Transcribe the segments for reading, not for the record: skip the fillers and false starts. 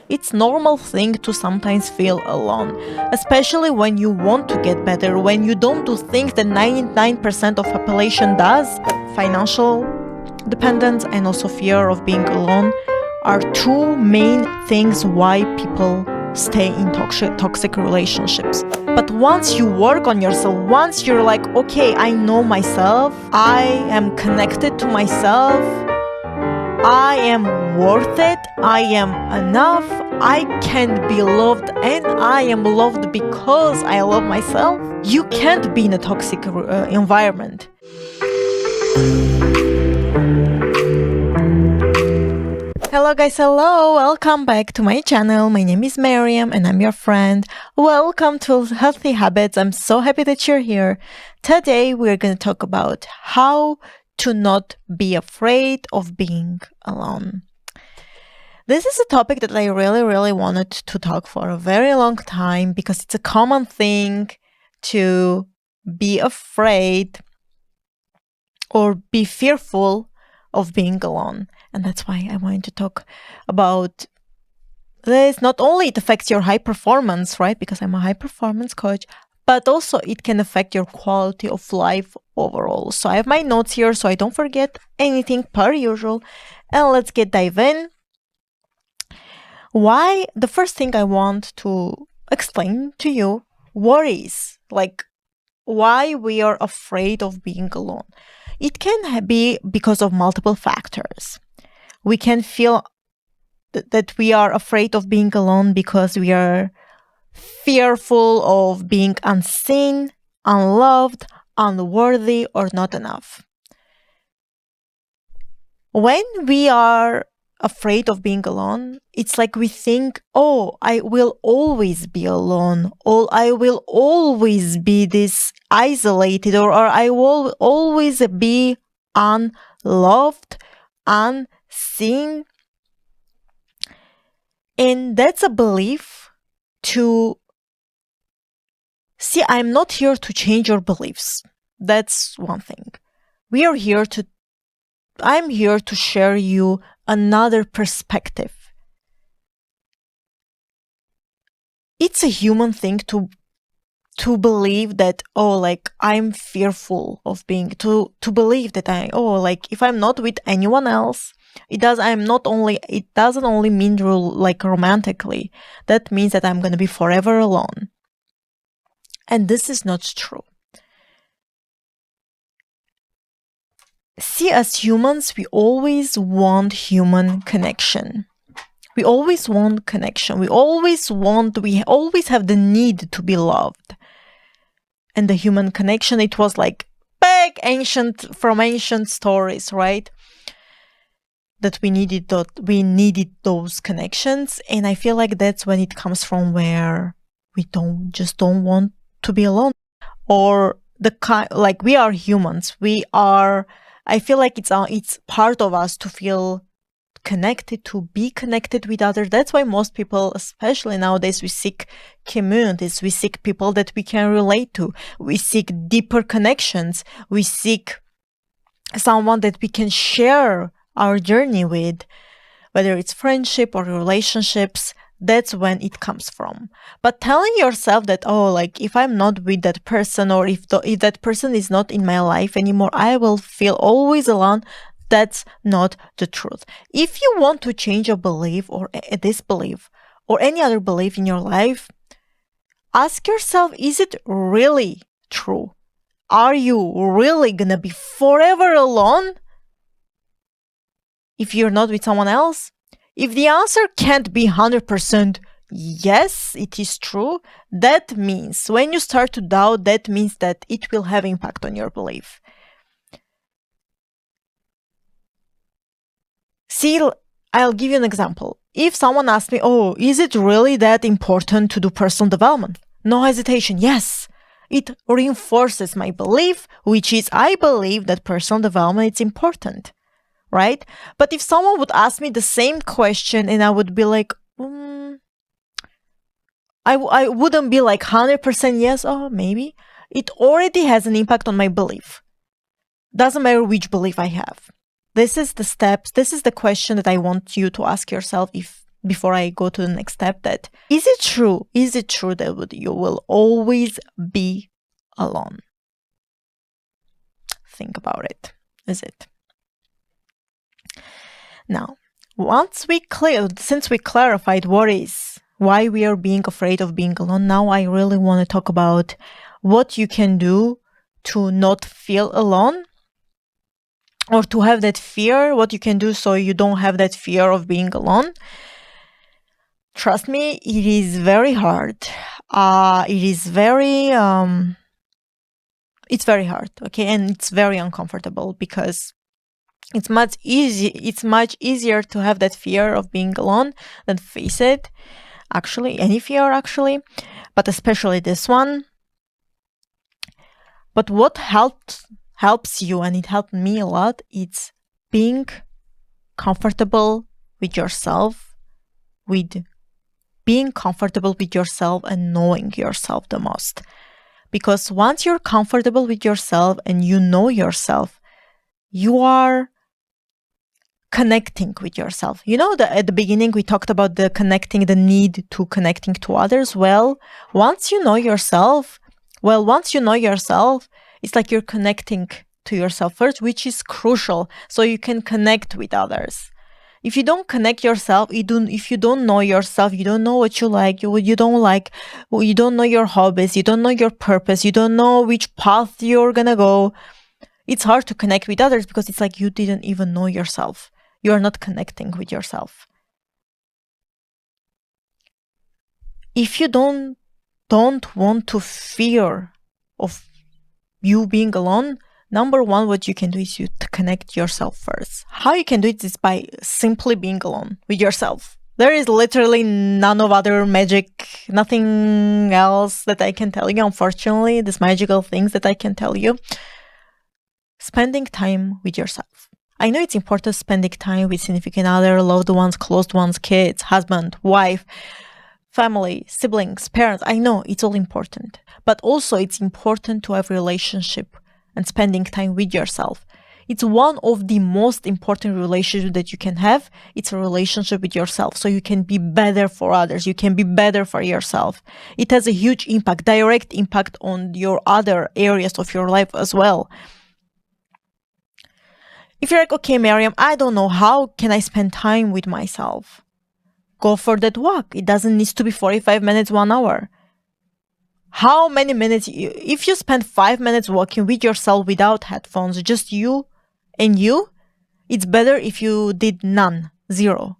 It's normal thing to sometimes feel alone, especially when you want to get better, when you don't do things that 99% of population does. Financial dependence and also fear of being alone are two main things why people stay in toxic relationships. But once you work on yourself, once you're like, okay, I know myself, I am connected to myself, I am worth it, I am enough, I can be loved, and I am loved because I love myself, you can't be in a toxic environment. Hello guys, hello, welcome back to my channel. My name is Miriam and I'm your friend. Welcome to Healthy Habits. I'm so happy that you're here. Today we're going to talk about how to not be afraid of being alone. This is a topic that I really wanted to talk for a very long time because it's a common thing to be afraid or be fearful of being alone. And that's why I wanted to talk about this. Not only it affects your high performance, right? Because I'm a high performance coach, but also it can affect your quality of life overall. So I have my notes here so I don't forget anything per usual. And let's dive in. Why? The first thing I want to explain to you, worries, like why we are afraid of being alone. It can be because of multiple factors. We can feel that we are afraid of being alone because we are fearful of being unseen, unloved, unworthy, or not enough. When we are afraid of being alone, it's like we think, oh, I will always be alone, or I will always be this isolated, or I will always be unloved, unseen. And that's a belief to see. I'm not here to change your beliefs. That's one thing. I'm here to share you another perspective. It's a human thing to believe that, oh, like I'm fearful of being, to believe that if I'm not with anyone else, it doesn't only mean like romantically. That means that I'm going to be forever alone. And this is not true. See, as humans, we always want human connection. We always want connection. We always have the need to be loved. And the human connection, it was like back from ancient stories, right? That we needed those connections. And I feel like that's when it comes from, where we don't want to be alone. Or we are humans. I feel like it's part of us to feel connected, to be connected with others. That's why most people, especially nowadays, we seek communities, we seek people that we can relate to, we seek deeper connections, we seek someone that we can share our journey with, whether it's friendship or relationships. That's when it comes from. But telling yourself that, if I'm not with that person, or if that person is not in my life anymore, I will feel always alone, that's not the truth. If you want to change a belief or a disbelief or any other belief in your life, ask yourself, is it really true? Are you really gonna be forever alone if you're not with someone else? If the answer can't be 100% yes, it is true, that means when you start to doubt, that means that it will have impact on your belief. See, I'll give you an example. If someone asks me, is it really that important to do personal development? No hesitation, yes. It reinforces my belief, which is I believe that personal development is important. Right? But if someone would ask me the same question and I would be like, I wouldn't be like 100% yes, maybe. It already has an impact on my belief. Doesn't matter which belief I have. This is the steps. This is the question that I want you to ask yourself if before I go to the next step, that is it true that you will always be alone? Think about it. Is it? Now, since we clarified why we are being afraid of being alone, now I really want to talk about what you can do to not feel alone, or to have that fear, what you can do so you don't have that fear of being alone. Trust me, it is very hard. It's very hard, okay? And it's very uncomfortable, because it's much easier to have that fear of being alone than face it. Actually, any fear, actually, but especially this one. But what helps you, and it helped me a lot, it's being comfortable with yourself, and knowing yourself the most. Because once you're comfortable with yourself and you know yourself, you are connecting with yourself. You know, at the beginning we talked about the need to connecting to others. Once you know yourself, it's like you're connecting to yourself first, which is crucial, so you can connect with others. If you don't connect yourself, if you don't know yourself, you don't know what you like, you don't like, you don't know your hobbies, you don't know your purpose, you don't know which path you're gonna go, it's hard to connect with others, because it's like you didn't even know yourself. You are not connecting with yourself. If you don't want to fear of you being alone, number one, what you can do is to connect yourself first. How you can do it is by simply being alone with yourself. There is literally none of other magic, nothing else that I can tell you, unfortunately, these magical things that I can tell you. Spending time with yourself. I know it's important spending time with significant other, loved ones, close ones, kids, husband, wife, family, siblings, parents. I know it's all important. But also it's important to have a relationship and spending time with yourself. It's one of the most important relationships that you can have. It's a relationship with yourself, so you can be better for others. You can be better for yourself. It has a huge impact, direct impact on your other areas of your life as well. If you're like, okay, Miriam, I don't know, how can I spend time with myself? Go for that walk. It doesn't need to be 45 minutes, 1 hour. How many minutes? If you spend 5 minutes walking with yourself without headphones, just you and you, it's better if you did none, 0.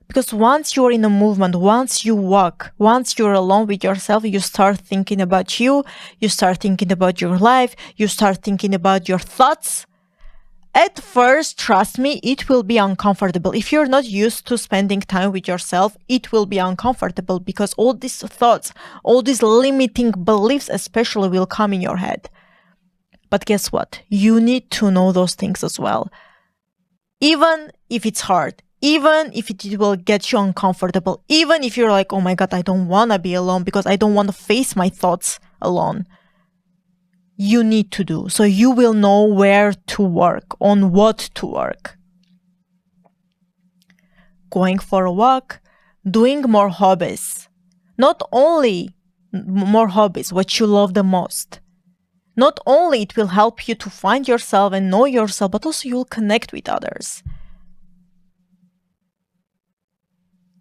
Because once you're in a movement, once you walk, once you're alone with yourself, you start thinking about you start thinking about your life, you start thinking about your thoughts. At first, trust me, it will be uncomfortable. If you're not used to spending time with yourself, it will be uncomfortable, because all these thoughts, all these limiting beliefs especially, will come in your head. But guess what? You need to know those things as well. Even if it's hard, even if it will get you uncomfortable, even if you're like, oh my God, I don't want to be alone because I don't want to face my thoughts alone. You need to do, so you will know where to work, on what to work. Going for a walk, doing more hobbies. Not only more hobbies, what you love the most. Not only it will help you to find yourself and know yourself, but also you will connect with others.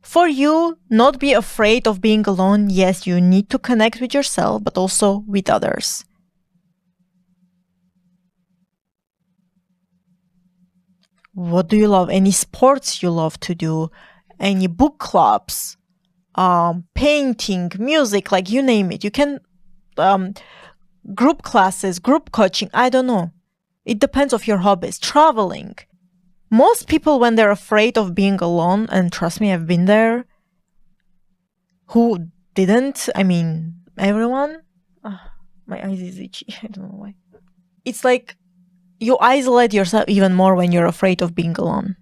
For you, not be afraid of being alone. Yes, you need to connect with yourself, but also with others. What do you love? Any sports you love to do? Any book clubs? Painting, music, like you name it. You can, group classes, group coaching, I don't know. It depends on your hobbies. Traveling. Most people, when they're afraid of being alone, and trust me, I've been there, who didn't, everyone, my eyes is itchy, I don't know why. It's like, you isolate yourself even more when you're afraid of being alone.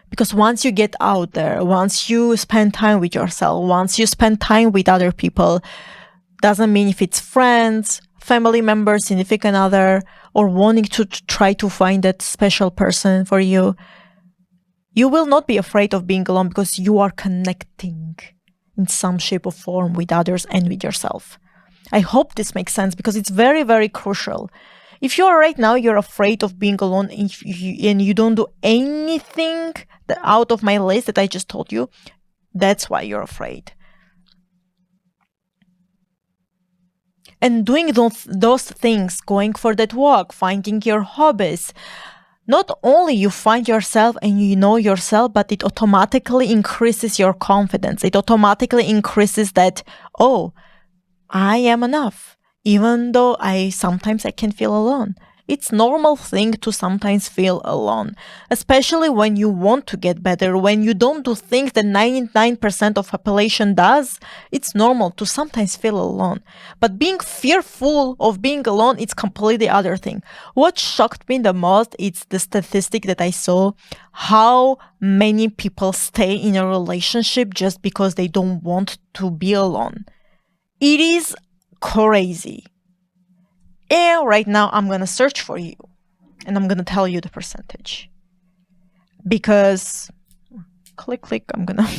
Because once you get out there, once you spend time with yourself, once you spend time with other people, doesn't mean if it's friends, family members, significant other, or wanting to try to find that special person for you, You will not be afraid of being alone because you are connecting in some shape or form with others and with yourself. I hope this makes sense because it's very, very crucial. If you are right now, you're afraid of being alone and you don't do anything out of my list that I just told you, that's why you're afraid. And doing those things, going for that walk, finding your hobbies, not only you find yourself and you know yourself, but it automatically increases your confidence. It automatically increases that, oh, I am enough, even though sometimes I can feel alone. It's normal thing to sometimes feel alone, especially when you want to get better, when you don't do things that 99% of population does. It's normal to sometimes feel alone. But being fearful of being alone, it's completely other thing. What shocked me the most is the statistic that I saw, how many people stay in a relationship just because they don't want to be alone. It is crazy. And right now I'm going to search for you and I'm going to tell you the percentage. Because, click, I'm going to...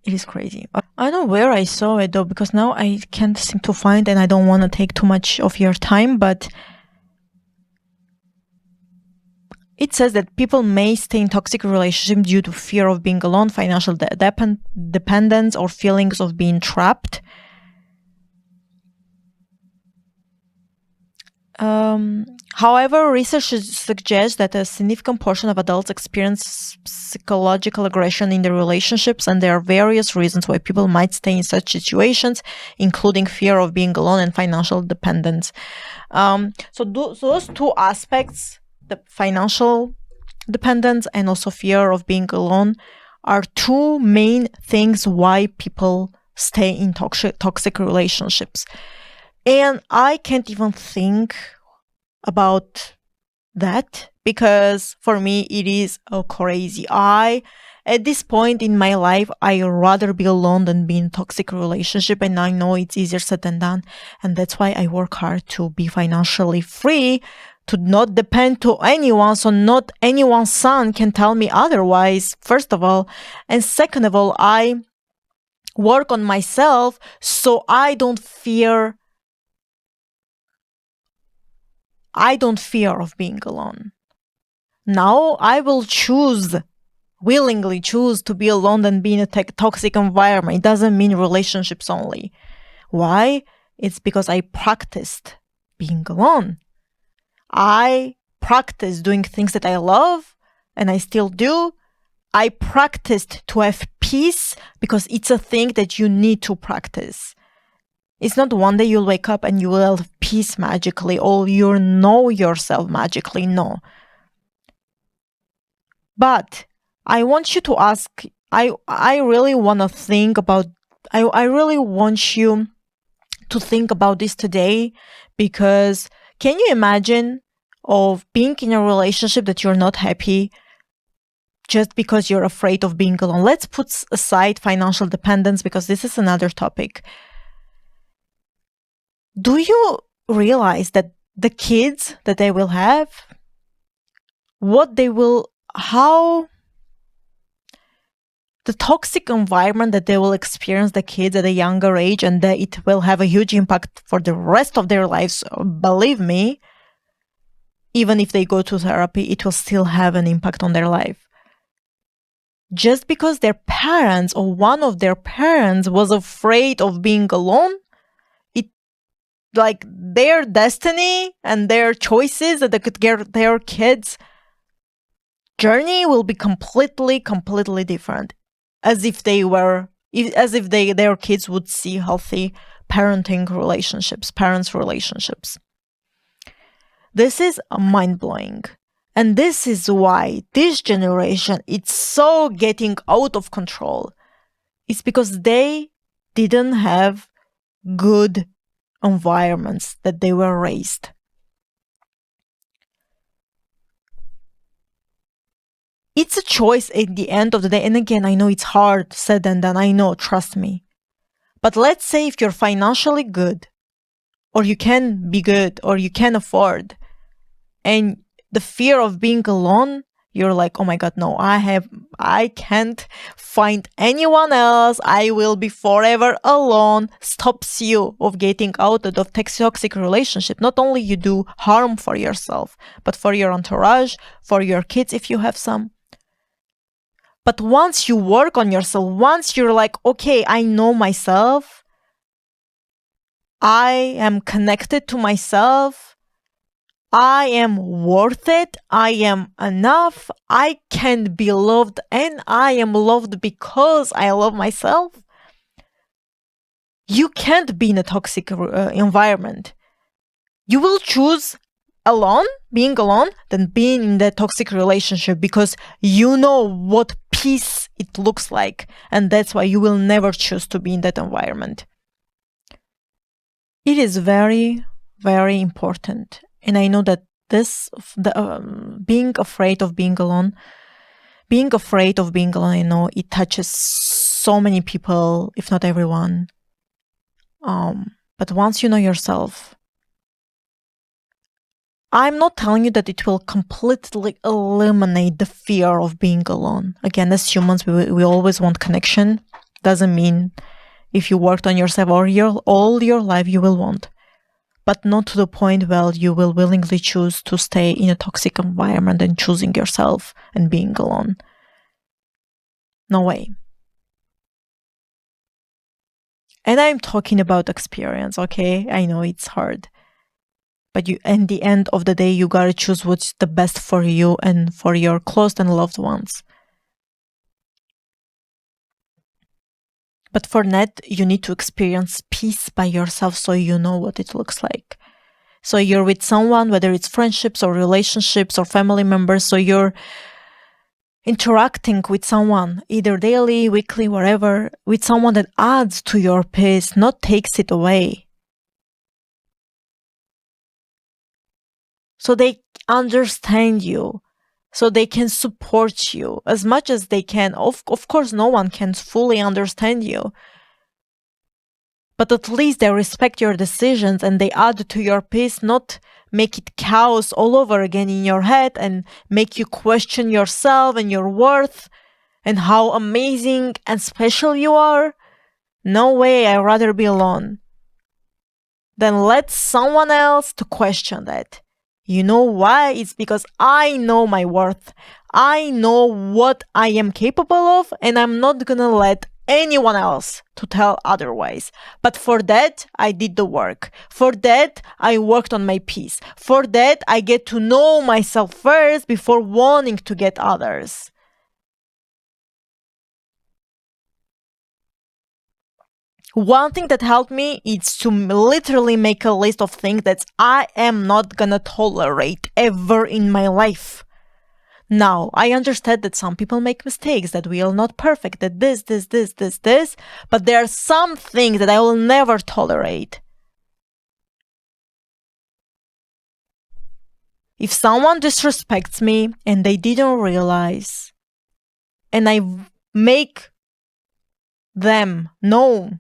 It is crazy. I don't know where I saw it though, because now I can't seem to find and I don't want to take too much of your time, but it says that people may stay in toxic relationships due to fear of being alone, financial dependence, or feelings of being trapped. However, research suggests that a significant portion of adults experience psychological aggression in their relationships, and there are various reasons why people might stay in such situations, including fear of being alone and financial dependence. So those two aspects, the financial dependence and also fear of being alone, are two main things why people stay in toxic relationships. And I can't even think about that because for me it is crazy. At this point in my life, I rather be alone than be in toxic relationship, and I know it's easier said than done. And that's why I work hard to be financially free, to not depend to anyone, so not anyone's son can tell me otherwise, first of all. And second of all, I work on myself so I don't fear of being alone. Now I will willingly choose to be alone than be in a toxic environment. It doesn't mean relationships only. Why? It's because I practiced being alone. I practiced doing things that I love, and I still do. I practiced to have peace because it's a thing that you need to practice. It's not one day you'll wake up and you will have peace magically or you know yourself magically. No. But I want you to ask, I really want to think about, I really want you to think about this today, because can you imagine of being in a relationship that you're not happy just because you're afraid of being alone? Let's put aside financial dependence because this is another topic. Do you realize that the kids that they will have, how the toxic environment that they will experience, the kids at a younger age, and that it will have a huge impact for the rest of their lives? Believe me, even if they go to therapy, it will still have an impact on their life. Just because their parents or one of their parents was afraid of being alone, like their destiny and their choices that they could get their kids' journey will be completely different, as if their kids would see healthy parents' relationships. This is mind-blowing. And this is why this generation is so getting out of control. It's because they didn't have good environments that they were raised. It's a choice at the end of the day. And again, I know it's hard said than done. I know, trust me. But let's say if you're financially good, or you can be good, or you can afford, and the fear of being alone, You're like, oh my God, no, I can't find anyone else. I will be forever alone. Stops you of getting out of toxic relationship. Not only you do harm for yourself, but for your entourage, for your kids if you have some. But once you work on yourself, once you're like, okay, I know myself, I am connected to myself, I am worth it, I am enough, I can be loved, and I am loved because I love myself, you can't be in a toxic environment. You will choose being alone, than being in that toxic relationship, because you know what peace it looks like, and that's why you will never choose to be in that environment. It is very, very important, and I know that being afraid of being alone, I know it touches so many people, if not everyone. But once you know yourself, I'm not telling you that it will completely eliminate the fear of being alone. Again, as humans, we always want connection. Doesn't mean if you worked on yourself all your life, you will want. But not to the point where you will willingly choose to stay in a toxic environment and choosing yourself and being alone. No way. And I'm talking about experience, okay? I know it's hard. But in the end of the day, you gotta choose what's the best for you and for your close and loved ones. But for that, you need to experience peace by yourself so you know what it looks like. So you're with someone, whether it's friendships or relationships or family members, so you're interacting with someone, either daily, weekly, whatever, with someone that adds to your peace, not takes it away. So they understand you, so they can support you as much as they can. Of course, no one can fully understand you, but at least they respect your decisions and they add to your peace, not make it chaos all over again in your head and make you question yourself and your worth and how amazing and special you are. No way, I'd rather be alone than let someone else to question that. You know why? It's because I know my worth. I know what I am capable of, and I'm not gonna let anyone else to tell otherwise. But for that, I did the work. For that, I worked on my peace. For that, I get to know myself first before wanting to get others. One thing that helped me is to literally make a list of things that I am not gonna tolerate ever in my life. Now, I understand that some people make mistakes, that we are not perfect, that this, but there are some things that I will never tolerate. If someone disrespects me and they didn't realize, and I make them know,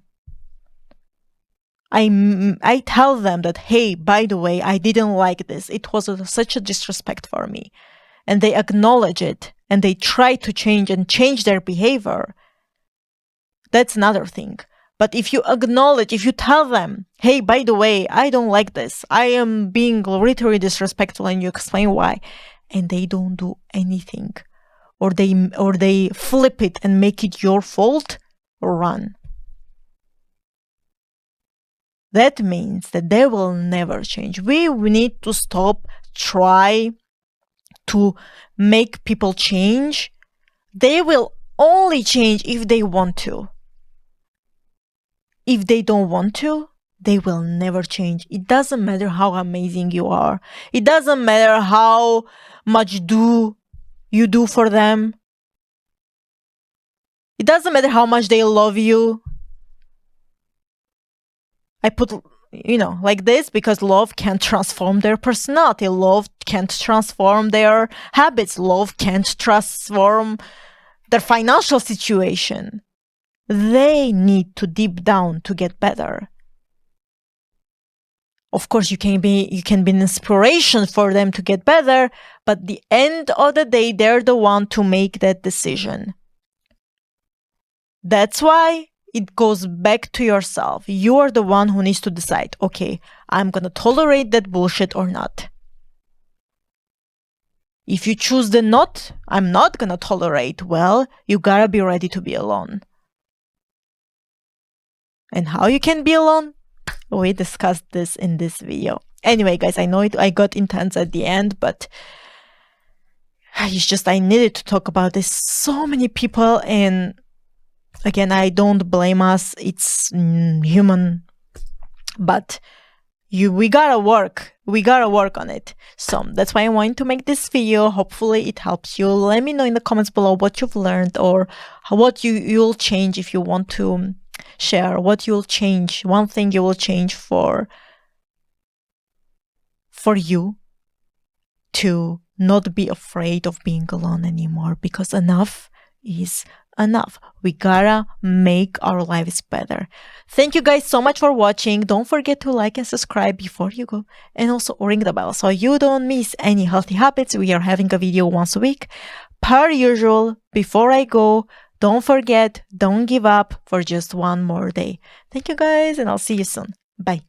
I tell them that, hey, by the way, I didn't like this. It was such a disrespect for me. And they acknowledge it and they try to change their behavior. That's another thing. But if you tell them, hey, by the way, I don't like this, I am being literally disrespectful, and you explain why, and they don't do anything, or they flip it and make it your fault, run. That means that they will never change. We need to stop, try to make people change. They will only change if they want to. If they don't want to, they will never change. It doesn't matter how amazing you are. It doesn't matter how much you do for them. It doesn't matter how much they love you. I put, like this because love can't transform their personality. Love can't transform their habits. Love can't transform their financial situation. They need to deep down to get better. Of course, you can be an inspiration for them to get better, but at the end of the day, they're the one to make that decision. That's why it goes back to yourself. You are the one who needs to decide, okay, I'm going to tolerate that bullshit or not. If you choose the not, I'm not going to tolerate, well, you gotta be ready to be alone. And how you can be alone? We discussed this in this video. Anyway, guys, I know I got intense at the end, but it's just I needed to talk about this. So many people, and again, I don't blame us. It's human, but we gotta work. We gotta work on it. So that's why I wanted to make this video. Hopefully it helps you. Let me know in the comments below what you've learned or what you'll change if you want to share. What you'll change. One thing you will change for you to not be afraid of being alone anymore, because enough is enough. We gotta make our lives better. Thank you guys so much for watching. Don't forget to like and subscribe before you go, and also ring the bell so you don't miss any healthy habits. We are having a video once a week per usual. Before I go, don't forget, don't give up for just one more day. Thank you guys, and I'll see you soon. Bye.